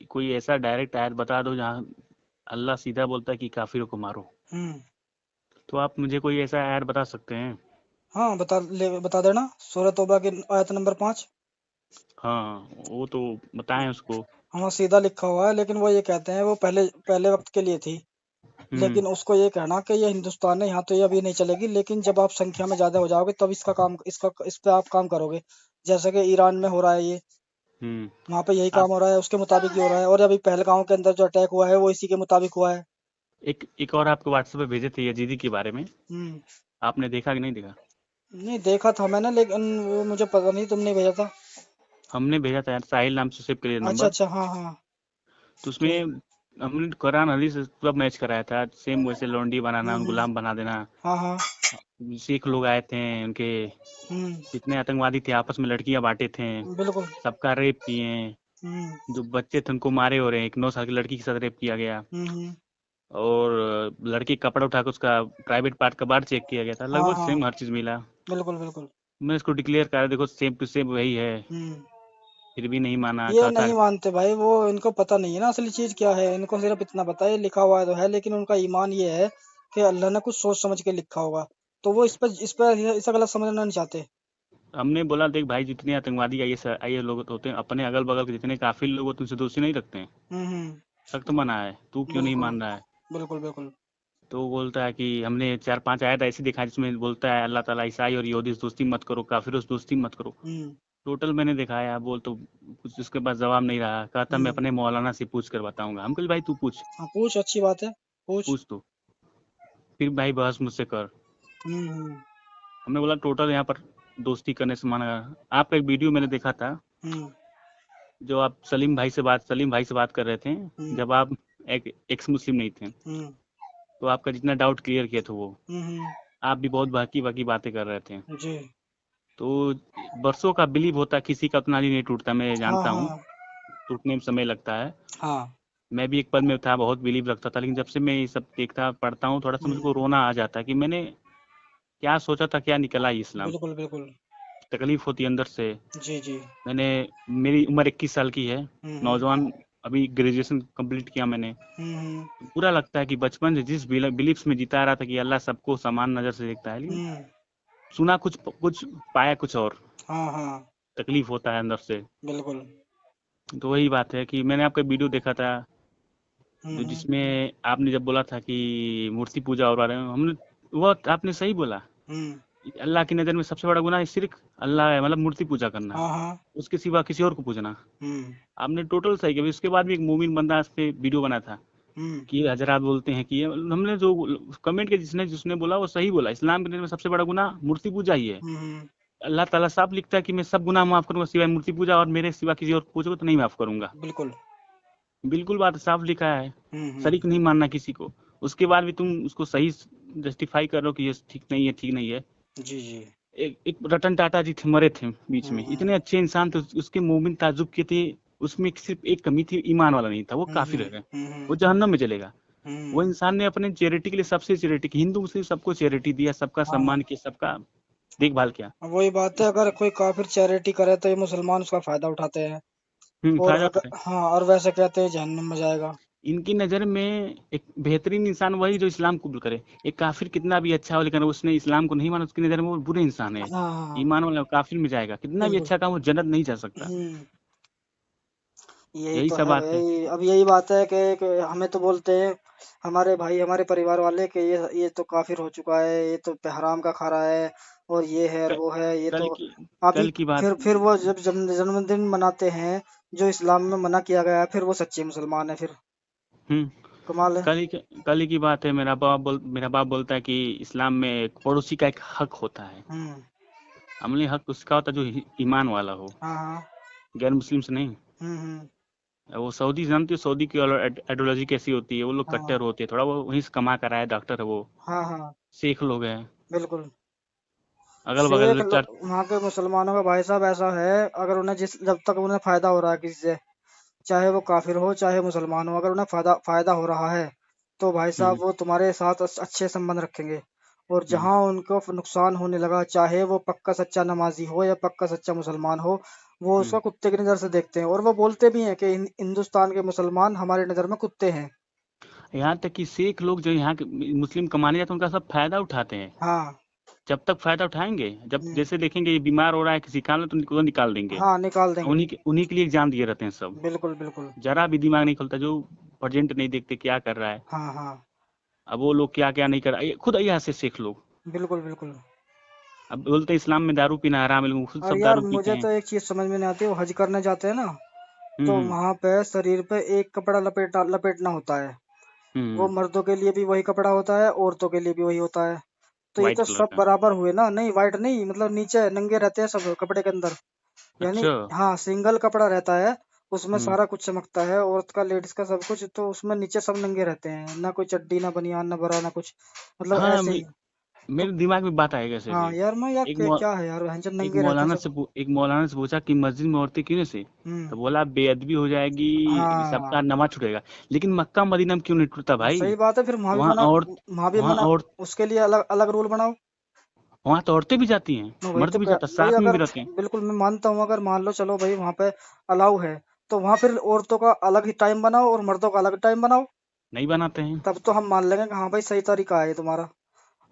कोई ऐसा डायरेक्ट आयत बता दो जहाँ अल्लाह सीधा बोलता है कि काफिरों को मारो। हम्म। तो आप मुझे कोई ऐसा आयत बता सकते हैं? हाँ, बता देना। सूरह तौबा की आयत नंबर 5। हाँ, वो तो बताएं उसको। हाँ, सीधा लिखा हुआ है, लेकिन वो ये कहते हैं वो पहले पहले वक्त के लिए थी। हम्म। लेकिन उसको ये कहना कि ये हिंदुस्तान है, यहाँ तो ये अभी नहीं चलेगी, लेकिन जब आप संख्या में ज्यादा हो जाओगे तब इस पे आप काम करोगे। जैसे कि ईरान में हो रहा है ये, हम्म। वहाँ पे यही आप काम हो रहा है, उसके मुताबिक ही हो रहा है। और अभी पहलगांव के अंदर जो अटैक हुआ है वो इसी के मुताबिक हुआ है। एक एक और आपको व्हाट्सएप पे भेजे थे यजीदी के बारे में। हम्म। आपने देखा कि नहीं देखा? नहीं, देखा था मैंने, लेकिन वो मुझे पता नहीं, तुमने भेजा था। हमने भेजा था यार, साहिल नाम से सेव करिए अच्छा नंबर। अच्छा, हाँ हाँ। तो तो उसमें हमने कुरान हदीस सब मैच कराया था, सेम वैसे लौंडी बनाना, उन हम्म। गुलाम बना देना। हाँ हाँ। सिख लोग आए थे उनके, हम्म। जितने आतंकवादी थे आपस में लड़कियां बांटे थे, बिल्कुल। सबका रेप किए। हम्म। जो बच्चे थे उनको मारे हो रहे हैं, एक 9 साल की लड़की के साथ रेप किया गया। हम्म। और लड़की का कपड़ा उठा के उसका प्राइवेट पार्ट का बार चेक किया गया था, हाँ लगभग हाँ। सेम हर चीज मिला। बिल्कुल बिल्कुल। मैं इसको डिक्लेयर करा, देखो सेम टू सेम वही है। हम्म। फिर भी नहीं माना, ये कहा था। नहीं मानते भाई, वो इनको पता नहीं है ना असली चीज क्या है। इनको सिर्फ इतना पता है, लिखा हुआ तो है, लेकिन उनका ईमान ये है कि अल्लाह ने कुछ सोच समझ के लिखा होगा। तो वो इस पर इसे गलत समझना नहीं चाहते। हमने बोला देख भाई, जितने आतंकवादी आई लोग होते हैं, अपने अगल बगल के जितने काफिर लोग होते हैं, उनसे दोस्ती नहीं रखते हैं। हम्म। सख्त मना है, तू क्यों नहीं बिल्कुल मान रहा है? बिल्कुल। बिल्कुल। तो वो बोलता है कि हमने 4-5 आयत ऐसी दिखा जिसमें बोलता है अल्लाह ताला ईसाई और यहूदी से दोस्ती मत करो, काफिरों से दोस्ती मत करो। हम्म। टोटल मैंने दिखाया, बोल तो कुछ उसके पास जवाब नहीं रहा, कहता मैं हम्म। अपने मौलाना से पूछ कर बताऊंगा। हम कहे भाई तू पूछ, हाँ, पूछ, अच्छी बात है, पूछ। पूछ तो। फिर भाई बहस मुझसे कर। हम्म। हमने बोला टोटल यहाँ पर दोस्ती करने से माना। आपका एक वीडियो मैंने देखा था, हम्म। जो आप सलीम भाई से बात कर रहे थे, हम्म। जब आप एक एक्स मुस्लिम नहीं थे। हम्म। तो आपका जितना डाउट क्लियर किया था वो, हम्म। आप भी बहुत बाकी बाकी बातें कर रहे थे। जी। तो बरसों का बिलीव होता, किसी का उतना ही नहीं टूटता, मैं हाँ जानता हूँ। हाँ। टूटने में समय लगता है। हाँ। मैं भी एक पल में था, बहुत बिलीव रखता था, लेकिन जब से मैं ये सब देखता पढ़ता हूँ, थोड़ा सा हम्म। मुझको रोना आ जाता है कि मैंने क्या सोचा था, क्या निकला ये इस्लाम। बिल्कुल बिल्कुल। तकलीफ होती है अंदर से। जी जी। मैंने मेरी उम्र 21 साल की है, हम्म। नौजवान, अभी ग्रेजुएशन कंप्लीट किया मैंने। हम्म। तो बुरा लगता है कि बचपन से जिस बिलीफ्स में जीता रहा था कि अल्लाह सबको समान नज़र से देखता है, लेकिन हम्म। सुना कुछ कुछ, पाया कुछ और। हाँ हाँ। तकलीफ होता है अंदर से। बिल्कुल। तो वही बात है कि मैंने आपका वीडियो देखा था, जो हम्म। जिसमें आपने जब बोला था कि मूर्ति पूजा और बारे में हमने, वो आपने सही बोला। हम्म। अल्लाह की नज़र में सबसे बड़ा गुनाह शिर्क अल्लाह है, मतलब मूर्ति पूजा करना, हाँ हाँ। उसके सिवा किसी और को पूजना। हम्म। आपने टोटल सही किया। उसके बाद भी एक मोमिन बंदा इस पे वीडियो बना था हम्म। कि हजरात बोलते हैं कि ये, हमने जो कमेंट किया, जिसने जिसने बोला वो सही बोला, इस्लाम के नज़र में सबसे बड़ा गुनाह मूर्ति पूजा ही है। हम्म। अल्लाह ताला साफ लिखता है कि मैं सब गुनाह माफ करूंगा सिवाय मूर्ति पूजा, और मेरे सिवा किसी और को पूछोगे तो नहीं माफ करूंगा। बिल्कुल। बिल्कुल बात साफ लिखा है। हम्म। शरीक नहीं मानना किसी को। उसके बाद भी तुम उसको सही जस्टिफाई कर रहे हो कि ये ठीक नहीं है, ठीक नहीं है। जी जी। एक रतन टाटा जी थे, मरे थे बीच में, हम्म। इतने अच्छे इंसान थे, उसके मोमिन ताजुब के थे। उसमें सिर्फ एक कमी थी, ईमान वाला नहीं था, वो काफिर है, वो हम्म। जहन्नम में चलेगा। वो हम्म। इंसान ने अपने चैरिटी के लिए सबसे चैरिटी की, हिंदू मुस्लिम सबको चैरिटी दिया, सबका हाँ, सम्मान किया, सबका देखभाल किया। अब वही बात है, इस अगर कोई काफिर चैरिटी करे तो ये मुसलमान उसका फायदा उठाते हैं। और फायदा अगर, उठाते हैं। हाँ, और वैसे कहते हैं जहन्नुम में जाएगा। इनकी नज़र में एक बेहतरीन इंसान वही जो इस्लाम कबूल करे। एक काफिर कितना भी अच्छा हो, लेकिन उसने इस्लाम को नहीं माना, उसकी नज़र में वो बुरे इंसान है। हाँ हाँ हाँ, ईमान वाला काफिर में जाएगा, कितना भी बिल्कुल। अच्छा काम वो जन्नत नहीं जा सकता। हम्म। यही यही तो सब है, बात है। यही अब यही बात है कि हमें तो बोलते हैं हमारे भाई, हमारे परिवार वाले, कि ये तो काफिर हो चुका है, ये तो हराम का खा रहा है, और ये है और क- वो है, ये कल तो की अभी। कल की बात। फिर वो जब जन्मदिन मनाते हैं जो इस्लाम में मना किया गया है, फिर वो सच्चे मुसलमान है फिर। हम्म। कमाल है। कल ही की बात है, मेरा बाप बोलता है कि इस्लाम में एक पड़ोसी का एक हक होता है। हम्म। अमली हक उसका होता है जो ईमान वाला हो, हाँ हाँ। गैर मुस्लिम से नहीं। हम्म। वो सऊदी जानती हो, सऊदी की आइडियोलॉजी कैसी होती है, वो लोग हाँ कट्टर होते हैं, थोड़ा वो वहीं से कमा कर आए, डॉक्टर है वो, हाँ। हाँ, शेख लोग हैं, बिल्कुल। अगल शेख बगल चार। वहाँ के मुसलमानों का भाई साहब ऐसा है, अगर उन्हें जब तक उन्हें फायदा हो रहा है किसी से, चाहे वो काफिर हो चाहे मुसलमान हो, अगर उन्हें फायदा फायदा हो रहा है, तो भाई हम्म। साहब वो तुम्हारे साथ अच्छे संबंध रखेंगे। और हम्म। जहां उनको नुकसान होने लगा, चाहे वो पक्का सच्चा नमाजी हो या पक्का सच्चा मुसलमान हो, वो उसका हम्म। कुत्ते की नजर से देखते हैं, और वो बोलते भी हैं कि हिंदुस्तान के मुसलमान हमारी नजर में कुत्ते हैं। यहाँ तक कि सिख लोग जो यहाँ के मुस्लिम कमाने जाते हैं उनका सब फायदा उठाते हैं। हाँ। जब तक फायदा उठाएंगे, जब हम्म। जैसे देखेंगे ये बीमार हो रहा है किसी कारण तो उनको निकाल देंगे। हाँ, निकाल देंगे। उन्हीं के लिए एग्जाम दिए रहते हैं सब। बिल्कुल बिल्कुल। जरा भी दिमाग नहीं खुलता, जो प्रेजेंट नहीं देखते क्या कर रहा है। हाँ हाँ। अब वो लोग क्या क्या नहीं कर रहा है, खुद यहाँ से सीख लो। बिल्कुल बिल्कुल। अब बोलते हैं इस्लाम में दारू पीना हराम है, लोग खुद और सब यार दारू पीते मुझे हैं। तो एक चीज समझ में नहीं आती, वो हज करने जाते हैं ना, तो हम्म। वहां पे शरीर पे एक कपड़ा लपेटना होता है। वो हम्म। मर्दों के लिए भी वही कपड़ा होता है, औरतों के लिए भी वही होता है। तो ये व्हाइट तो कलर सब का। बराबर हुए ना? नहीं, वाइट नहीं, मतलब नीचे नंगे रहते हैं सब कपड़े के अंदर। यानी अच्छा। हाँ, सिंगल कपड़ा रहता है, उसमें हम्म। सारा कुछ चमकता है, औरत का लेडीज का सब कुछ, तो उसमें नीचे सब नंगे रहते हैं, ना कोई चड्डी ना बनियान ना बरा ना कुछ, मतलब हाँ, ऐसे ही। तो मेरे दिमाग में बात आएगा ऐसे भी। हाँ यार, मैं यार एक मौ, क्या है यार, जब नंगे रहते हैं सब। एक मौलाना से पूछा कि मस्जिद में औरतें क्यों नहीं सी। हम्म। तो बोला बेअदबी हो जाएगी, सबका हाँ, नमाज छूटेगा। लेकिन मक्का मदीना में क्यों नहीं टूटता भाई। सही बात है, फिर वहां भी वहाँ मना, और वहां भी वहाँ मना, और उसके लिए अलग अलग रूल बनाओ। वहाँ तो औरतें भी जाती हैं, मैं वही मर्द तो भी कह, जाता, वही साथ में अगर, भी रहते हैं। बिल्कुल मैं मानता हूँ, अगर मान लो चलो भाई वहां पे अलाउ है, तो वहां फिर औरतों का अलग ही टाइम बनाओ और मर्दों का अलग टाइम बनाओ। नहीं बनाते हैं। तब तो हम मान लेंगे कि हाँ भाई सही तरीका है ये तुम्हारा।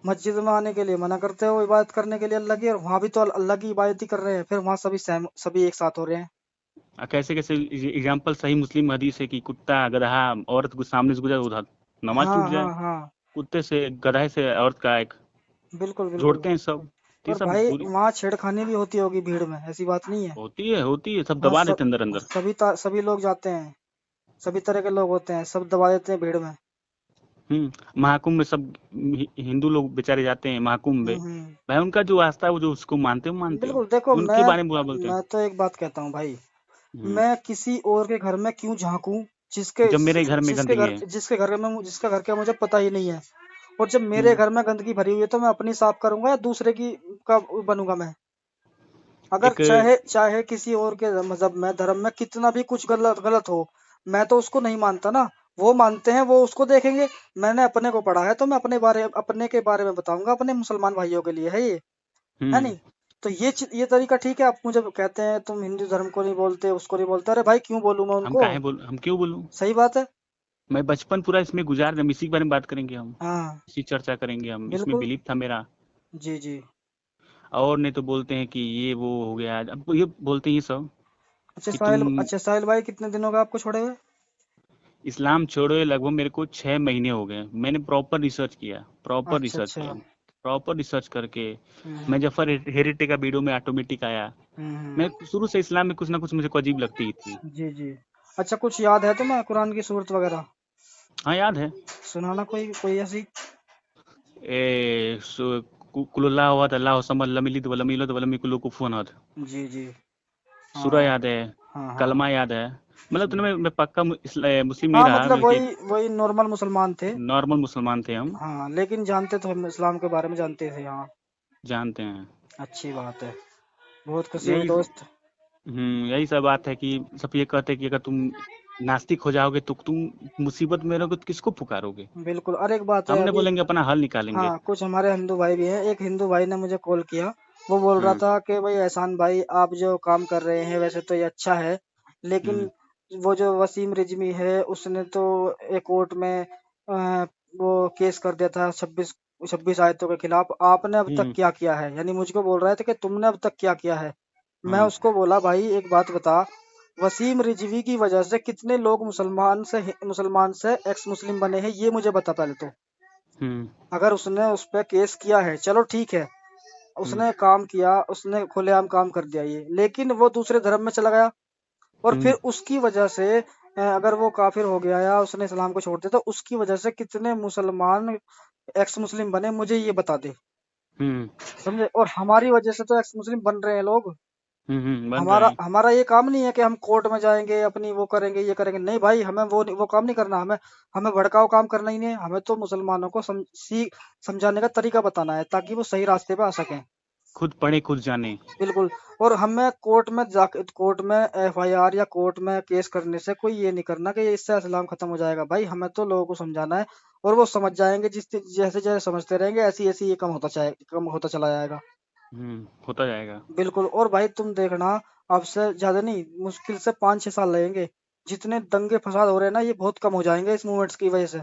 मस्जिद में आने के लिए मना करते हो, इबादत करने के लिए अल्लाह की, और वहां भी तो अल्लाह की इबादत ही कर रहे हैं, फिर वहां सभी एक साथ हो रहे हैं। कैसे कैसे एग्जाम्पल सही मुस्लिम हदीस है कि कुत्ता गधा औरत को सामने से गुजर उधर नमाज हाँ टूट हाँ जाए। हाँ। कुत्ते से गधाए से औरत का एक बिल्कुल बिल्कुल। जोड़ते हैं सब। तो ये और सब भाई बुरी वहाँ छेड़खानी भी होती होगी भीड़ में, ऐसी बात नहीं है। होती है, सब हाँ, दबा देते हैं अंदर अंदर। सभी लोग जाते हैं, सभी तरह के लोग होते हैं, सब दबा देते हैं भीड़ में। महाकुंभ में सब हिंदू लोग बेचारे जाते हैं महाकुंभ में। हम्म। भाई उनका जो आस्था है वो जो उसको मानते हो मानते हो। बिल्कुल, देखो उनके बारे में बुरा बोलते हैं। मैं तो एक बात कहता हूँ भाई, हम्म। मैं किसी और के घर में क्यों झांकूं, जिसके जब मेरे घर में गंदगी है। जिसके घर का मुझे पता ही नहीं है। और जब मेरे हम्म। घर में गंदगी भरी हुई है तो मैं अपनी साफ करूंगा या दूसरे की का बनूंगा मैं? अगर एक चाहे चाहे किसी और के मजहब में, धर्म में कितना भी कुछ गलत गलत हो, मैं तो उसको नहीं मानता ना। वो मानते हैं, वो उसको देखेंगे। मैंने अपने को पढ़ा है तो मैं अपने के बारे में बताऊंगा, अपने मुसलमान भाइयों के लिए है ये, है हम्म। नहीं? तो ये तरीका ठीक है। आप मुझे कहते हैं तुम हिंदू धर्म को नहीं बोलते, उसको नहीं बोलते, अरे भाई क्यों बोलूं मैं उनको? हम क्यों बोलूं। सही बात है। मैं बचपन पूरा इसमें गुजार दिया, हम इसी के बारे में बात करेंगे हम। हाँ। इसी चर्चा करेंगे हम, इसमें बिल्कुल। बिलीव था मेरा। जी जी। और नहीं तो बोलते हैं कि ये वो हो गया, अब ये बोलते हैं ये सब कि तुम अच्छा साहिल भाई, कितने दिनों का आपको छोड़े हुए? इस्लाम छोड़े लगभग मेरे को 6 महीने हो गए। मैंने अच्छा अच्छा। प्रॉपर रिसर्च करके। हम्म मैं जफर हेरिटे का वीडियो में ऑटोमेटिक आया। मैं हम्म। शुरू से इस्लाम में कुछ ना कुछ मुझे को अजीब लगती ही थी। जी जी। अच्छा, कुछ याद है तुम्हें कुरान की सूरत वगैरह? हाँ याद है। सुनाना कोई कोई ऐसी। कुल अल्लाह अल्लाह समद लम यलिद वलम यूलद वलम यकुल लहू कुफुवन अहद। जी जी। सूरह हाँ याद है। हाँ हाँ। कलमा याद है। मतलब जी। तुम्हें मैं पक्का मुस्लिम नहीं हाँ, रहा, मतलब बल्कि वही वही नॉर्मल मुसलमान थे। नॉर्मल मुसलमान थे हम। हाँ, लेकिन जानते तो हम इस्लाम के बारे में जानते थे, हाँ। जानते हैं। अच्छी बात है। बहुत खुशी हुई यही दोस्त। यही सब बात है कि सब ये कहते हैं कि अगर तुम नास्तिक हो जाओगे तो तुम मुसीबत में रहोगे तो किसको पुकारोगे। बिल्कुल। और एक बात है हमने अभी, बोलेंगे अपना हल निकालेंगे। हाँ, कुछ हमारे हिंदू भाई भी हैं। एक हिंदू भाई ने मुझे कॉल किया, वो बोल रहा हाँ। था कि भाई एहसान भाई, आप जो काम कर रहे हैं वैसे तो ये अच्छा है, लेकिन हम्म। वो जो वसीम रिजवी है उसने तो एक कोर्ट में वो केस कर दिया था 26 आयतों के खिलाफ। आपने अब तक हम्म। क्या किया है? यानी मुझको बोल रहा है था कि तुमने अब तक क्या किया है। मैं हाँ। उसको बोला, भाई एक बात बता, वसीम रिजवी की वजह से कितने लोग मुसलमान से एक्स मुस्लिम बने हैं, ये मुझे बता पहले तो। हम्म। अगर उसने उस पर केस किया है, चलो ठीक है, हम्म। उसने काम किया, उसने खुलेआम काम कर दिया ये, लेकिन वो दूसरे धर्म में चला गया, और फिर हम्म। उसकी वजह से अगर वो काफिर हो गया या उसने इस्लाम को छोड़ दिया, तो उसकी वजह से कितने मुसलमान एक्स मुस्लिम बने, मुझे ये बता दे। हम्म। समझे? और हमारी वजह से तो एक्स मुस्लिम बन रहे हैं लोग। बन रहे हमारा हैं। हमारा ये काम नहीं है कि हम कोर्ट में जाएंगे अपनी वो करेंगे ये करेंगे, नहीं भाई, हमें वो काम नहीं करना। हमें हमें भड़काऊ काम करना ही नहीं है। हमें तो मुसलमानों को समझाने का तरीका बताना है, ताकि वो सही रास्ते पे आ सकें। खुद पढ़े खुद जाने। बिल्कुल। और हमें कोर्ट में एफआईआर या कोर्ट में केस करने से कोई ये नहीं करना कि ये इससे इस्लाम खत्म हो जाएगा। भाई हमें तो लोगों को समझाना है, और वो समझ जाएंगे, जैसे जैसे समझते रहेंगे ऐसी ऐसी ये कम होता चला जाएगा। होता जाएगा। बिल्कुल। और भाई तुम देखना, अब से ज्यादा नहीं, मुश्किल से 5-6 साल लगेंगे, जितने दंगे फसाद हो रहे हैं ना, ये बहुत कम हो जाएंगे इस मूवमेंट्स की वजह से।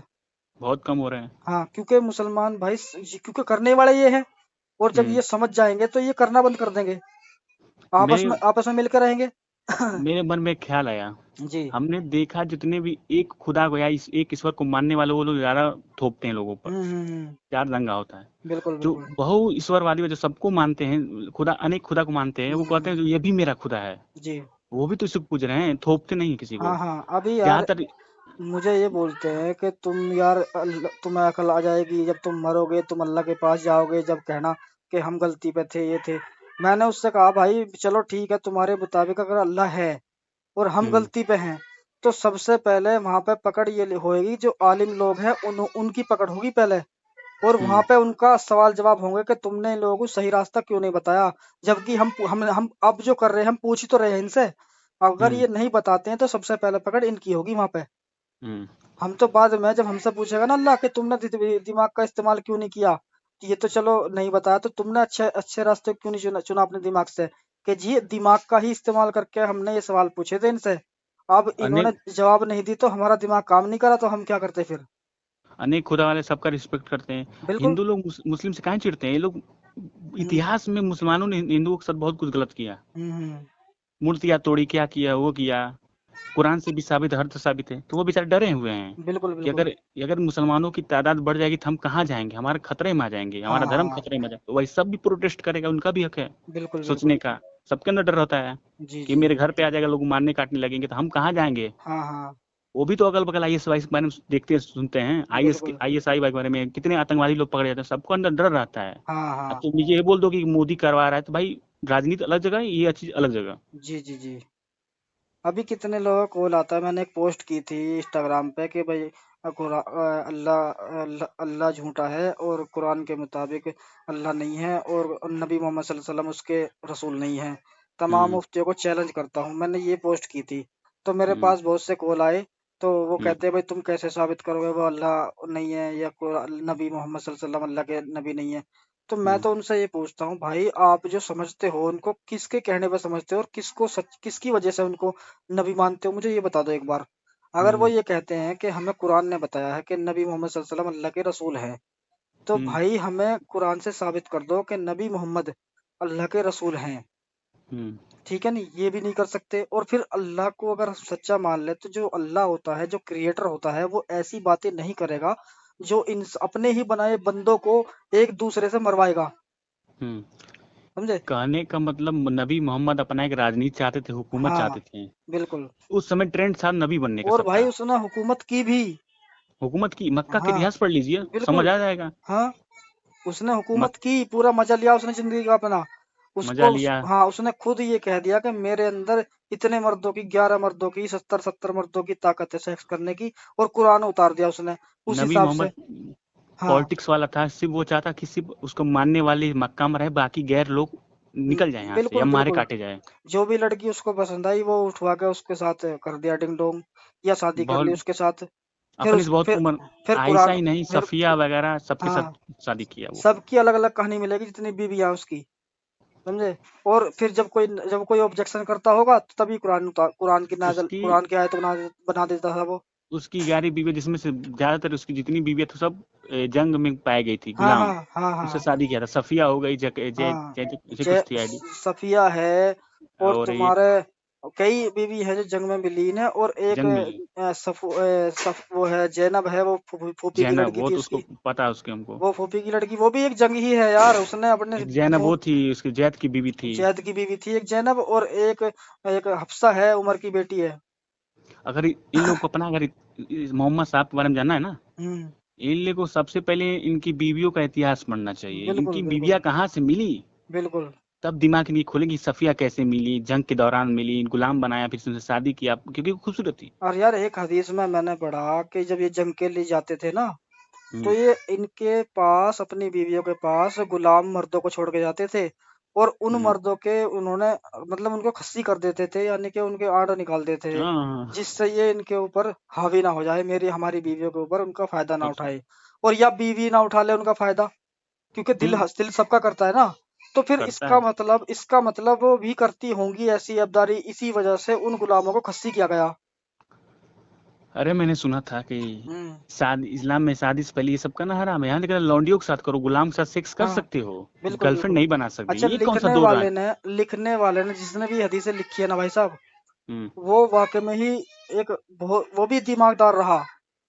बहुत कम हो रहे हैं। हाँ, क्योंकि मुसलमान भाई क्योंकि करने वाले ये है, और जब हम्म। ये समझ जाएंगे तो ये करना बंद कर देंगे, मेरे आपस में मिलकर रहेंगे। मेरे मन में एक ख्याल आया। जी। हमने देखा जितने भी एक खुदा को या एक ईश्वर को मानने वाले, वो लोग ज्यादा थोपते हैं लोगों पर, हम्म। ज्यादा दंगा होता है। बिल्कुल जो बिल्कुल। बहु ईश्वरवादी जो सबको मानते हैं, खुदा अनेक खुदा को मानते हैं, वो कहते हम्म। हैं जो ये भी मेरा खुदा है। जी। वो भी तो इसी को पूज रहे हैं, थोपते नहीं किसी हाँ को। हाँ, अभी यार ज्यादातर। मुझे ये बोलते हैं कि तुम यार तुम्हें अकल आ जाएगी जब तुम मरोगे, तुम अल्लाह के पास जाओगे, जब कहना कि हम गलती पे थे, ये थे। मैंने उससे कहा भाई चलो ठीक है, तुम्हारे मुताबिक अगर अल्लाह है और हम हम्म। गलती पे हैं, तो सबसे पहले वहां पे पकड़ ये होएगी, जो आलिम लोग हैं उनकी पकड़ होगी पहले। और वहां हम्म। पे उनका सवाल जवाब होंगे कि तुमने इन लोगों को सही रास्ता क्यों नहीं बताया, जबकि हम अब जो कर रहे हैं, हम पूछ ही तो रहे हैं इनसे। अगर हम्म। ये नहीं बताते हैं तो सबसे पहले पकड़ इनकी होगी वहां पे। हम्म। हम तो बाद में जब हमसे पूछेगा ना अल्लाह कि तुमने दिमाग का इस्तेमाल क्यों नहीं किया, तो ये तो चलो नहीं बताया, तो तुमने अच्छे अच्छे रास्ते क्यों नहीं चुना अपने दिमाग से, कि जी दिमाग का ही इस्तेमाल करके हमने ये सवाल पूछे थे इनसे। अब इन्होंने अनेक जवाब नहीं दी तो हमारा दिमाग काम नहीं करा, तो हम क्या करते फिर। अनेक खुदा वाले सबका रिस्पेक्ट करते हैं। बिल्कुल। हिंदू लोग मुस्लिम से काहे चिढ़ते हैं ये लोग। हम्म इतिहास में मुसलमानों ने हिंदुओं के साथ बहुत कुछ गलत किया। हम्म। मूर्तियां तोड़ी, क्या किया वो किया। कुरान से भी साबित है, हर से साबित है, तो वो बेचारे डरे हुए हैं बिल्कुल कि बिल्कुल। अगर मुसलमानों की तादाद बढ़ जाएगी तो हम कहाँ जाएंगे, हमारे खतरे में आ जाएंगे, हाँ हमारा धर्म हाँ। खतरे में आ जाएगा। तो वही सब भी प्रोटेस्ट करेगा, उनका भी हक है बिल्कुल सोचने बिल्कुल। का। सबके अंदर डर रहता है जी कि जी। मेरे घर पे आ जाएगा, लोग मारने काटने लगेंगे, तो हम कहाँ जाएंगे। हाँ हाँ। वो भी तो अगल बगल आईएस वाईएस के बारे में देखते हैं, सुनते हैं, बिल्कुल। आईएसआई के बारे में कितने आतंकवादी लोग पकड़े जाते हैं, सबको अंदर डर रहता है। हाँ अब हाँ। तुम ये बोल दो कि मोदी करवा रहा है, तो भाई राजनीति अलग जगह है, ये चीज अलग जगह। जी जी जी। अभी कितने लोगों को कॉल आता है, मैंने एक पोस्ट की थी इंस्टाग्राम पे कि भाई अल्लाह अल्लाह अल्लाह झूठा है, और कुरान के मुताबिक अल्लाह नहीं है, और नबी मोहम्मद सल्लल्लाहु अलैहि वसल्लम उसके रसूल नहीं है। तमाम हम्म। मुफ्तियों को चैलेंज करता हूँ, मैंने ये पोस्ट की थी। तो मेरे हम्म। पास बहुत से कॉल आए, तो वो हम्म। कहते हैं भाई तुम कैसे साबित करोगे वो अल्लाह नहीं है, या नबी मोहम्मद सल्लल्लाहु अलैहि वसल्लम अल्लाह के नबी नहीं है। तो मैं हम्म। तो उनसे ये पूछता हूँ भाई, आप जो समझते हो उनको किसके कहने पर समझते हो, और किसको सच किसकी वजह से उनको नबी मानते हो, मुझे ये बता दो एक बार। अगर वो हम्म। ये कहते हैं कि हमें कुरान ने बताया है कि नबी मोहम्मद सल्लल्लाहु अलैहि वसल्लम अल्लाह के रसूल हैं, तो हम्म। भाई हमें कुरान से साबित कर दो कि नबी मोहम्मद अल्लाह के रसूल हैं। हम्म। ठीक है, नहीं ये भी नहीं कर सकते। और फिर अल्लाह को अगर हम सच्चा मान ले, तो जो अल्लाह होता है, जो क्रिएटर होता है, वो ऐसी बातें नहीं करेगा जो इन अपने ही बनाए बंदों को एक दूसरे से मरवाएगा। हम्म। समझे। कहने का मतलब नबी मोहम्मद अपना एक राजनीति चाहते थे, हुकूमत हाँ। चाहते थे। बिल्कुल। उस समय ट्रेंड था नबी बनने का और भाई सबका। उसने हुकूमत की भी। हुकूमत की, मक्का का हाँ। इतिहास पढ़ लीजिए, समझ बिल्कुल। आ जाएगा। हाँ, उसने मक हुकूमत की, पूरा मजा लिया उसने जिंदगी का अपना। मजा उसको लिया। हाँ, उसने खुद ये कह दिया कि मेरे अंदर इतने मर्दों की, 11 मर्दों की, 70-70 मर्दों की ताकत है सेक्स करने की। और कुरान उतार दिया उसने उस नबी हिसाब से। मोहम्मद हाँ। पॉलिटिक्स वाला था, सिर्फ वो चाहता कि सिर्फ उसको मानने वाले मक्का में रहे, बाकी गैर लोग निकल जाए यहाँ से बिल्कुल या मारे बिल्कुल। काटे जाए। जो भी लड़की उसको पसंद आई वो उठवा के उसके साथ कर दिया डिंग डोंग, या शादी कर ली बहुत उसके साथ। फिर अपने से बहुत को फिर आयशा कुरान। ही नहीं, फिर सफिया वगैरह सबके हाँ, साथ शादी किया वो। सबकी अलग अलग कहानी मिलेगी जितनी बीवियां उसकी। समझे। और फिर जब कोई ऑब्जेक्शन करता होगा तो तभी कुरान की नाजल उसकी कुरान की आयत बना देता था वो। उसकी 11 बीवी, जिसमें से ज्यादातर उसकी जितनी बीवियां थी सब जंग में पाई गई थी, हाँ गुलाम। हाँ हाँ उससे हाँ शादी किया था। सफिया हो गई, हाँ। जय जय कुछ थी आईडी। सफिया है। और और एक तुम्हारे कई बीवी है जो जंग में विलीन है, और एक जंग में वो है जैनब है, वो फूफी की जैनब, लड़की वो थी तो उसको उसकी। पता है उसके हमको। वो फूफी की लड़की, वो भी एक जंग ही है यार, उसने अपने एक जैनब फूफ वो थी, उसकी जैद की बीवी थी। जैद की बीवी थी एक जैनब, और एक एक हफ्सा है, उमर की बेटी है। अगर इन लोग को अपना, अगर मोहम्मद साहब के बारे में जानना है ना, हम्म। इन लोग को सबसे पहले इनकी बीवियों का इतिहास पढ़ना चाहिए, बिल्कुल इनकी बिल्कुल। बीवियां कहाँ से मिली। बिल्कुल। तब दिमाग नहीं खोलेगी, सफिया कैसे मिली, जंग के दौरान मिली, गुलाम बनाया, फिर उनसे शादी किया क्योंकि वो खूबसूरत थी। और यार एक हदीस में मैंने पढ़ा कि जब ये जंग के लिए जाते थे ना, तो हम्म। ये इनके पास, अपनी बीवियों के पास गुलाम मर्दों को छोड़ के जाते थे। और उन हम्म। मर्दों के उन्होंने मतलब उनको खस्सी कर देते थे, यानी कि उनके आड़ निकाल देते थे, हाँ। जिससे ये इनके ऊपर हावी ना हो जाए, मेरी हमारी बीवियों के ऊपर उनका फायदा ना और उठाए। और या बीवी ना उठा ले उनका फायदा, क्योंकि हम्म। दिल सबका करता है ना। तो फिर करता है। इसका मतलब वो भी करती होंगी ऐसी अब्दारी, इसी वजह से उन गुलामों को खस्सी किया गया। अरे मैंने सुना था कि हम्म। शादी इस्लाम में शादी से पहले ये सब करना हराम है, यहाँ लेकिन लौंडियों के साथ करो, गुलाम के साथ सेक्स कर हाँ, सकते हो, बिल्कुल गर्लफ्रेंड बिल्कुल। नहीं बना सकते, अच्छा, ये कौन सा दौर रहा है। लिखने वाले ने जिसने भी हदीसें लिखी है ना भाई साहब, हम्म। वो वाकई में ही एक वो भी दिमागदार रहा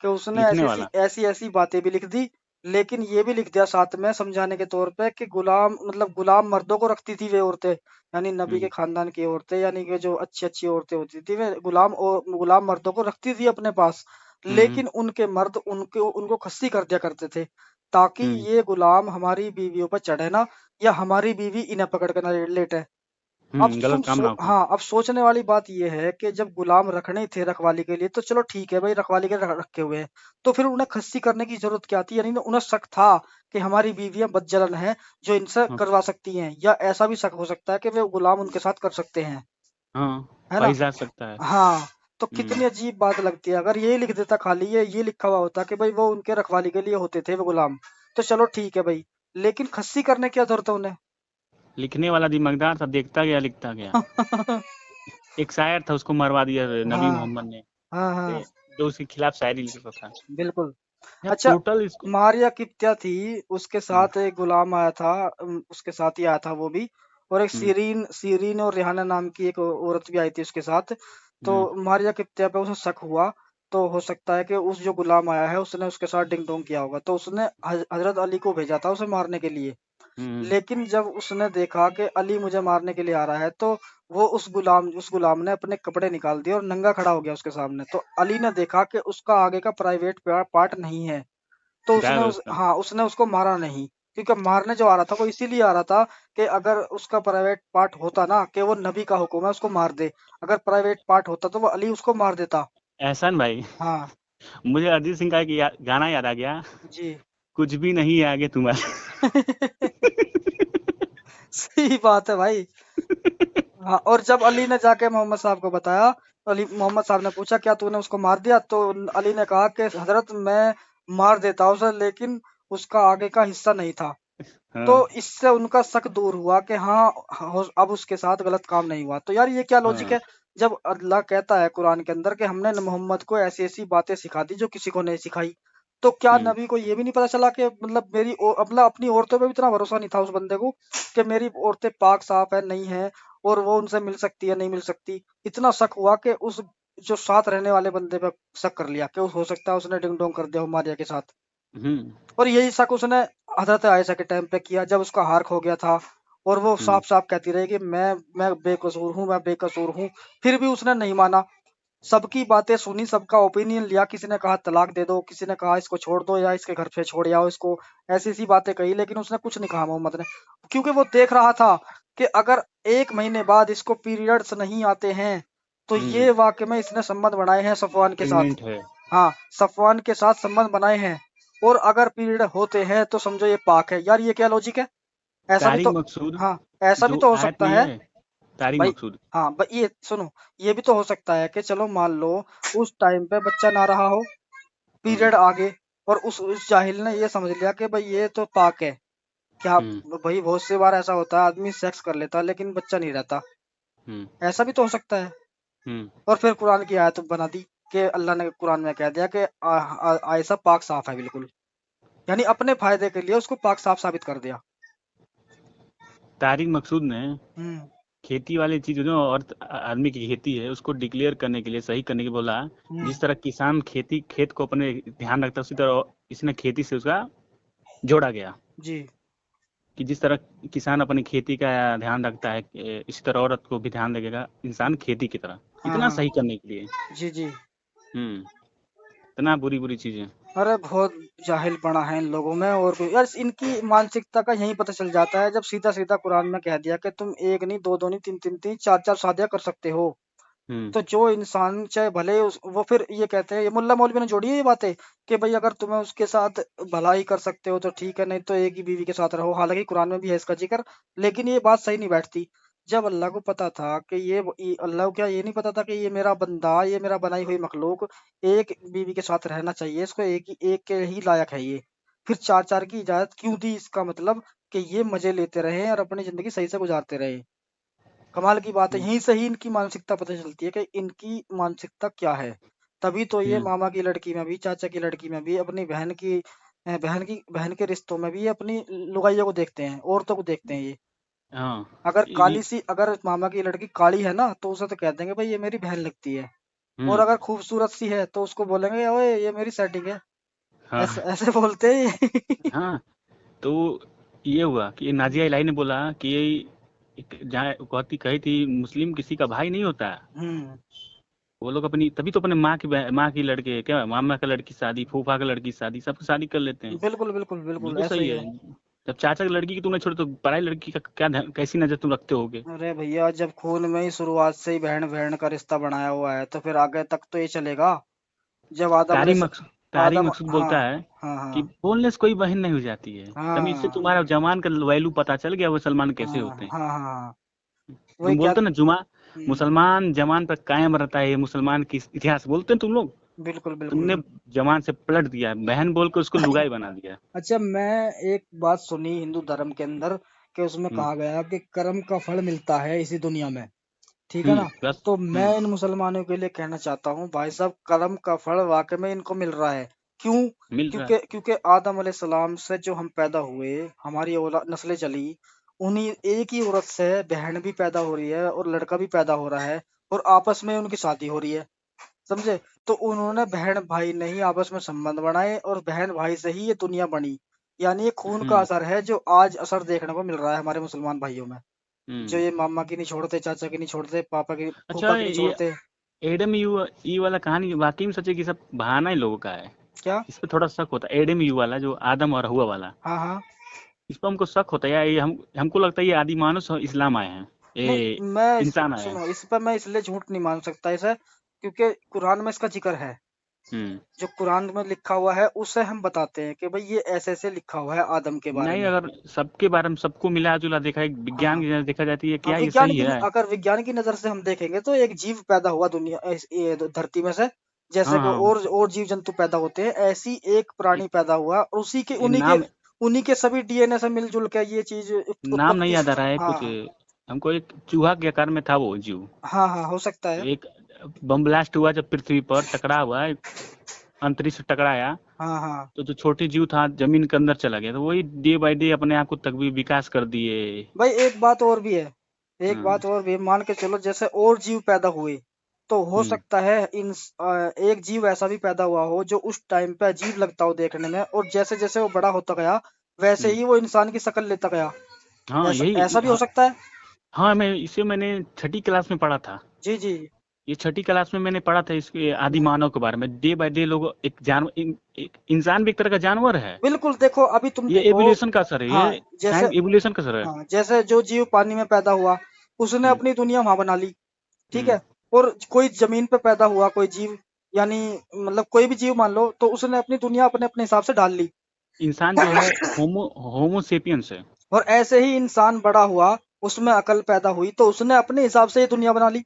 कि उसने लिखने ऐसी ऐसी वाला। ऐसी ऐसी बातें भी लिख दी। लेकिन ये भी लिख दिया साथ में समझाने के तौर पे कि गुलाम मर्दों को रखती थी वे औरतें, यानी नबी के हम्म। खानदान की औरतें, यानी कि जो अच्छी अच्छी औरतें होती थी वे गुलाम मर्दों को रखती थी अपने पास। हम्म। लेकिन उनके मर्द उनको उनको खस्सी कर दिया करते थे, ताकि हम्म। ये गुलाम हमारी बीवियों पर चढ़े ना, या हमारी बीवी इन्हें पकड़ कर ना लेटे। गलत काम ना हो। हाँ, अब सोचने वाली बात ये है कि जब गुलाम रखने ही थे रखवाली के लिए, तो चलो ठीक है भाई, रखवाली के लिए रखे हुए हैं, तो फिर उन्हें खस्सी करने की जरूरत क्या थी? यानी ना उन्हें शक था कि हमारी बीवियां बदजलन हैं जो इनसे हाँ। करवा सकती हैं, या ऐसा भी शक हो सकता है कि वे गुलाम उनके साथ कर सकते हैं, हाँ, है ना? पैसा सकता है। हाँ, तो हम्म। कितनी अजीब बात लगती है। अगर ये लिख देता, खाली ये लिखा हुआ होता कि भाई वो उनके रखवाली के लिए होते थे वो गुलाम, तो चलो ठीक है भाई, लेकिन खस्सी करने की क्या जरूरत है उन्हें? लिखने वाला दिमागदार था, देखता गया लिखता गया। एक शायर था, उसको मरवा दिया नबी हाँ मोहम्मद ने, हाँ हाँ, जो उसके खिलाफ शायरी लिखता था। बिल्कुल। यार अच्छा, टोटल इसको। मारिया किप्तिया थी, उसके हम्म। साथ एक गुलाम आया था, उसके साथ ही आया था वो भी, और एक हम्म। सीरीन सीरीन और रिहाना नाम की एक औरत भी आई थी उसके साथ। तो हम्म। मारिया किप्तिया पे उसे शक हुआ, तो हो सकता है कि उस जो गुलाम आया है उसने उसके साथ डिंग डोंग किया होगा, तो उसने हजरत अली को भेजा था उसे मारने के लिए। हम्म। लेकिन जब उसने देखा कि अली मुझे मारने के लिए आ रहा है, तो वो उस गुलाम ने अपने कपड़े निकाल दिए और नंगा खड़ा हो गया उसके सामने। तो अली ने देखा कि उसका आगे का प्राइवेट पार्ट नहीं है, तो गायब है उसका। उसने उसको मारा नहीं, क्योंकि मारने जो आ रहा था वो इसीलिए आ रहा था कि अगर उसका प्राइवेट पार्ट होता ना, कि वो नबी का हुक्म है उसको मार दे, अगर प्राइवेट पार्ट होता तो वो अली उसको मार देता। एहसान भाई, हाँ मुझे अरिजीत सिंह का एक गाना याद आ गया, जी। कुछ भी नहीं है आगे तुम्हारे। सही बात है भाई। हाँ, और जब अली ने जाके मोहम्मद साहब को बताया, अली मोहम्मद साहब ने पूछा क्या तूने उसको मार दिया, तो अली ने कहा कि हजरत मैं मार देता उसे, लेकिन उसका आगे का हिस्सा नहीं था। तो हाँ। इससे उनका शक दूर हुआ कि हाँ, अब उसके साथ गलत काम नहीं हुआ। तो यार ये क्या लॉजिक हाँ। है? जब अल्लाह कहता है कुरान के अंदर कि हमने मोहम्मद को ऐसी ऐसी बातें सिखा दी जो किसी को नहीं सिखाई, तो क्या हम्म। नबी को ये भी नहीं पता चला कि मतलब अपनी औरतों पे भी इतना भरोसा नहीं था उस बंदे को कि मेरी औरतें पाक साफ है नहीं है, और वो उनसे मिल सकती है नहीं मिल सकती? इतना शक हुआ कि उस जो साथ रहने वाले बंदे पे शक कर लिया कि हो सकता है उसने डिंग डोंग कर दिया हो मारिया के साथ। हम्म। और यही शक उसने हजरत आयशा के टाइम पे किया जब उसका हार खो गया था, और वो हम्म। साफ साफ कहती रही कि मैं बेकसूर हूँ, मैं बेकसूर हूँ। फिर भी उसने नहीं माना, सबकी बातें सुनी, सबका ओपिनियन लिया, किसी ने कहा तलाक दे दो, किसी ने कहा इसको छोड़ दो या इसके घर पे छोड़ आओ इसको, ऐसी ऐसी बातें कही, लेकिन उसने कुछ नहीं कहा मोहम्मद ने, क्योंकि वो देख रहा था कि अगर 1 महीने बाद इसको पीरियड्स नहीं आते हैं, तो हम्म। ये वाकई में इसने संबंध बनाए हैं सफवान के साथ। प्रेग्नेंट है। हाँ, सफवान के साथ संबंध बनाए हैं, और अगर पीरियड होते हैं तो समझो ये पाक है। यार ये क्या लॉजिक है? ऐसा भी तारिक तो मकसूद, हाँ, ऐसा भी जो तो हो आयत सकता नहीं है है, तारिक भाई। मकसूद। हाँ भाई, ये सुनो, ये भी तो हो सकता है कि चलो मान लो उस टाइम पे बच्चा ना रहा हो, हम्म। पीरियड आगे, और उस जाहिल ने ये समझ लिया कि भाई ये तो पाक है। क्या हम्म। भाई, बहुत सी बार ऐसा होता है आदमी सेक्स कर लेता है लेकिन बच्चा नहीं रहता, हम्म। ऐसा भी तो हो सकता है। हम्म। और फिर कुरान की आयत बना दी कि अल्लाह ने कुरान में कह दिया कि आयशा पाक साफ है बिल्कुल, यानी अपने फायदे के लिए उसको पाक साफ साबित कर दिया। तारिक मकसूद ने हम्म खेती वाली चीज जो और आदमी की खेती है उसको डिक्लेयर करने के लिए, सही करने के लिए बोला, हम्म, जिस तरह किसान खेत को अपने ध्यान रखता है, उसी तरह इसने खेती से उसका जोड़ा गया, जी कि जिस तरह किसान अपनी खेती का ध्यान रखता है, इसी तरह औरत को भी ध्यान रखेगा इंसान खेती की तरह, हाँ इतना हाँ, सही करने के लिए। जी जी। इतना बुरी बुरी चीजें। अरे बहुत जाहिल पना है इन लोगों में, और कोई यार इनकी मानसिकता का यही पता चल जाता है जब सीधा सीधा कुरान में कह दिया कि तुम एक नहीं, दो दो नहीं, तीन तीन तीन, चार चार शादियां कर सकते हो। हम्म। तो जो इंसान चाहे भले वो फिर ये कहते हैं, ये मुल्ला मौलवी ने जोड़ी है ये बातें कि भाई अगर तुम्हें उसके साथ भलाई कर सकते हो तो ठीक है, नहीं तो एक ही बीवी के साथ रहो। हालांकि कुरान में भी है इसका जिक्र, लेकिन ये बात सही नहीं बैठती। जब अल्लाह को पता था कि अल्लाह को क्या ये नहीं पता था कि ये मेरा बंदा, ये मेरा बनाई हुई मखलूक एक बीवी के साथ रहना चाहिए, इसको एक के ही लायक है ये, फिर चार चार की इजाजत क्यों दी? इसका मतलब कि ये मजे लेते रहे और अपनी जिंदगी सही से गुजारते रहे। कमाल की बात है, यहीं से ही इनकी मानसिकता पता चलती है कि इनकी मानसिकता क्या है। तभी तो ये हम्म। मामा की लड़की में भी, चाचा की लड़की में भी, अपनी बहन के रिश्तों में भी ये अपनी लुगाइयों को देखते हैं, औरतों को देखते हैं ये। हाँ। अगर मामा की लड़की काली है ना तो उसे तो कह देंगे भाई ये मेरी बहन लगती है। और हम्म। अगर खूबसूरत सी है तो उसको बोलेंगे ओए ये मेरी सेटिंग है। हाँ। ऐसे ऐसे बोलते हैं ये। हाँ। तो ये हुआ कि नाजिया इलाही ने बोला कि ये एक जहाँ कहती कही थी, मुस्लिम किसी का भाई नहीं होता। हम्म। वो लोग अपनी तभी तो अपने माँ की लड़के, क्या मामा का लड़की शादी, फूफा का लड़की शादी, सबकी शादी कर लेते हैं। बिल्कुल बिल्कुल बिल्कुल बिल्कुल ऐसा सही ही है। है। जब चाचा की लड़की की तुमने छोड़ी तो पराई लड़की का क्या कैसी नजर तुम रखते होगे। अरे भैया जब खून में ही शुरुआत से ही बहन बहन का रिश्ता बनाया हुआ है तो फिर आगे तक तो ये चलेगा। जब तारी मकसूद तारी आदम मकसूद हाँ बोलता है हाँ कि हाँ बोलने से कोई बहन नहीं हो जाती है, तमीज से हाँ तुम्हारा जमान का वैल्यू पता चल गया वो सलमान कैसे हाँ होते हैं। हाँ हाँ वही तुम क्या। बोलते ना जुमा, हम्म, मुसलमान जमान पर कायम रहता है, ये मुसलमान की इतिहास बोलते हैं तुम लोग। बिल्कुल बिल्कुल। तुमने जमान से पलट दिया, बहन बोल के उसको लुगाई बना दिया। अच्छा मैं एक बात सुनी हिंदू धर्म के अंदर कि उसमें हम्म। कहा गया कि कर्म का फल मिलता है इसी दुनिया में। ठीक है ना। बस। तो मैं इन मुसलमानों के लिए कहना चाहता हूँ भाई साहब कर्म का फल वाकई में इनको मिल रहा है। क्यों? मिल रहा है। क्योंकि आदम अलैहिस्सलाम से जो हम पैदा हुए, हमारी औलाद नस्लें चली, उन्हीं एक ही औरत से बहन भी पैदा हो रही है और लड़का भी पैदा हो रहा है और आपस में उनकी शादी हो रही है। समझे? तो उन्होंने बहन भाई ने ही आपस में संबंध बनाए और बहन भाई से ही ये दुनिया बनी। यानी ये खून का हम्म। असर है जो आज असर देखने को मिल रहा है हमारे मुसलमान भाइयों में। जो हम्म। ये मामा की नहीं छोड़ते, चाचा की नहीं छोड़ते, पापा की अच्छा, फूफा की नहीं ये छोड़ते। एडम यू वाला कहानी वाकई में सच है कि सब बहाना ही लोगों का है। क्या? इस पे थोड़ा शक होता है, एडम यू वाला जो आदम और हवा वाला, हाँ हाँ। इस पर हमको शक होता है यार, ये हमको लगता है ये आदि मानव इस्लाम आए हैं, ये नहीं मैं इंसान आए हैं। सुनो इस पर मैं इसलिए झूठ नहीं मान सकता इसे, क्योंकि कुरान में इसका जिक्र है। हम्म। जो कुरान में लिखा हुआ है उसे हम बताते हैं कि भाई ये ऐसे ऐसे लिखा हुआ है आदम के बारे नहीं, में। अगर सबके बारे में सबको मिला जुला देखा, एक विज्ञान हाँ की नजर देखा जाती है, हाँ क्या ये सही है। अगर विज्ञान की नजर से हम देखेंगे तो एक जीव पैदा हुआ दुनिया ये धरती में से। जैसे हाँ को हाँ। और जीव जंतु पैदा होते हैं ऐसी एक प्राणी पैदा हुआ और नाम उन्हीं के सभी डीएनए से मिलजुल के ये चीज नाम नहीं उत्पत्ति। याद आ रहा है कुछ। हाँ हमको एक चूहा के आकार में था वो जीव। हाँ हाँ हो सकता है। एक बम ब्लास्ट हुआ जब पृथ्वी पर टकरा हुआ, अंतरिक्ष से टकराया, हाँ हाँ तो जो छोटी जीव था जमीन के अंदर चला गया, तो वही डे बाय डे अपने आप को तक भी विकास कर दिए। भाई एक बात और भी है। एक हाँ। बात और भी मान के चलो जैसे और जीव पैदा हुए तो हो हम्म। सकता है एक जीव ऐसा भी पैदा हुआ हो जो उस टाइम पे अजीब लगता हो देखने में और जैसे जैसे वो बड़ा होता गया वैसे हम्म। ही वो इंसान की शक्ल लेता गया। हाँ ऐसा यही ऐसा भी हो हाँ, सकता है। हाँ मैंने छठी क्लास में पढ़ा था। जी जी। ये छठी क्लास में मैंने पढ़ा था इसके आदि हम्म, मानव के बारे में। डे बाय डे लोग एक एक इंसान भी एक तरह का जानवर है। बिल्कुल देखो अभी तुम ये देखो। एवोल्यूशन का असर है, हाँ ये जैसे साइंस एवोल्यूशन का असर है। जैसे जो जीव पानी में पैदा हुआ उसने हम्म। अपनी दुनिया वहां बना ली। ठीक हम्म। है। और कोई जमीन पे पैदा हुआ कोई जीव, यानी मतलब कोई भी जीव मान लो तो उसने अपनी दुनिया अपने अपने हिसाब से डाल ली। इंसान जो है होमो सेपियंस है। और ऐसे ही इंसान बड़ा हुआ, उसमें अकल पैदा हुई तो उसने अपने हिसाब से ये दुनिया बना ली।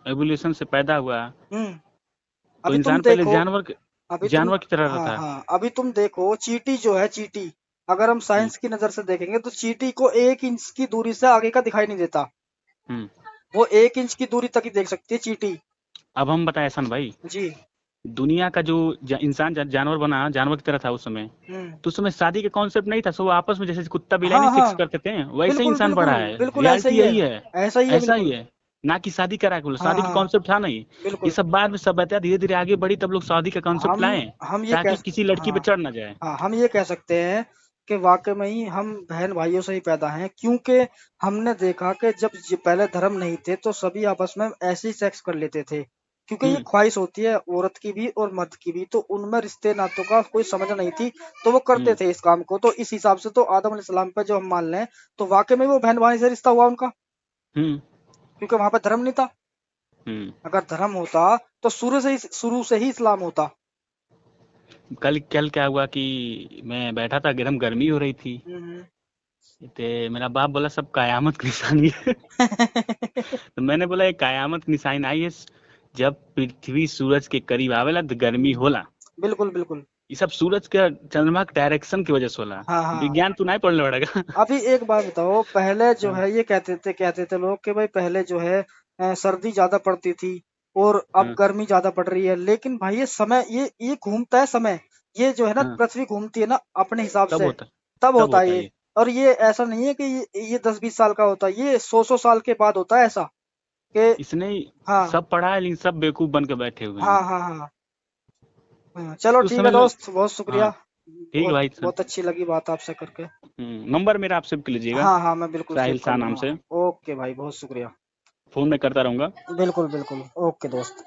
एवोल्यूशन से पैदा हुआ। हम्म। तो अभी तुम इंसान पहले देखो अभी तुम जानवर की तरह हाँ था। हाँ अभी तुम देखो चींटी जो है चींटी, अगर हम हम्म। साइंस की नजर से देखेंगे तो चींटी को 1 इंच की दूरी से आगे का दिखाई नहीं देता। हम्म। वो 1 इंच की दूरी तक ही देख सकती है चींटी। अब हम बताए एहसान भाई, जी। दुनिया का जो इंसान जानवर बना, जानवर की तरह था उस समय। हम्म। तो उस समय शादी का कॉन्सेप्ट नहीं था, सब आपस में जैसे कुत्ता बिलाई हाँ नहीं हाँ सेक्स करते थे, वैसे ही बिल्कुल इंसान बिल्कुल बढ़ा है। बिल्कुल ऐसा रियलिटी ही है। यही है। ऐसा ही है ऐसा ही बिल्कुल। है। ना कि शादी करा के बोलो, हाँ शादी का हाँ कॉन्सेप्ट था नहीं। ये बिल्कुल। सब बाद में सभ्यता धीरे धीरे आगे बढ़ी, तब लोग शादी का कॉन्सेप्ट हम लाए, हम ये ताकि कह किसी लड़की पे हाँ चढ़ ना जाए। हाँ हम ये कह सकते हैं कि वाकई में ही हम बहन भाइयों से ही पैदा हैं, क्योंकि हमने देखा कि जब पहले धर्म नहीं थे तो सभी आपस में ऐसे ही सेक्स कर लेते थे, क्योंकि ये हम्म। ख्वाहिश होती है औरत की भी और मर्द की भी, तो उनमें रिश्ते नातों का कोई समझ नहीं थी तो वो करते हम्म। थे इस काम को। तो इस हिसाब से तो आदम अलैहिस्सलाम पे जो हम मान लें तो वाकई में वो बहन भाई से रिश्ता हुआ उनका, हम्म। क्योंकि वहां पर धर्म नहीं था। हम्म। अगर धर्म होता तो शुरू से ही इस्लाम होता। कल कल क्या हुआ कि मैं बैठा था, गर्म गर्मी हो रही थी, हम्म। तो मेरा बाप बोला सब कयामत की निशानी है। तो मैंने बोला ये कयामत की निशानी आई है जब पृथ्वी सूरज के करीब आवेला तो गर्मी होला। बिल्कुल बिल्कुल ये सब सूरज के चंद्रमा के डायरेक्शन की वजह से होला। हाँ हाँ। विज्ञान तू नहीं पढ़ले पड़ेगा। अभी एक बात बताओ, पहले जो हाँ है ये कहते थे लोग कि भाई पहले जो है सर्दी ज्यादा पड़ती थी और अब हाँ गर्मी ज्यादा पड़ रही है, लेकिन भाई ये समय ये घूमता है समय, ये जो है ना हाँ, पृथ्वी घूमती है ना अपने हिसाब तब से, होता है, तब तब होता है होता है ये। ये। और ये ऐसा नहीं है कि ये 10-20 साल का होता है, ये 100-100 साल के बाद होता है ऐसा कि। इसने हाँ सब पढ़ा है लेकिन सब बेवकूफ बन के बैठे हुए हाँ हैं। हाँ हाँ हाँ। चलो उस ठीक है समय में, दोस्त, बहुत शुक्रिया। हाँ ठीक है बहुत भाई सर। बहुत अच्छी लगी बात आपसे करके। नंबर मेरा आप सेव कर लीजिएगा, हाँ हाँ, मैं बिल्कुल सेव साहिल कर शाह नाम लूंगा। से। ओके भाई, बहुत शुक्रिया। फोन मैं करता रहूंगा। बिल्कुल बिल्कुल, ओके दोस्त।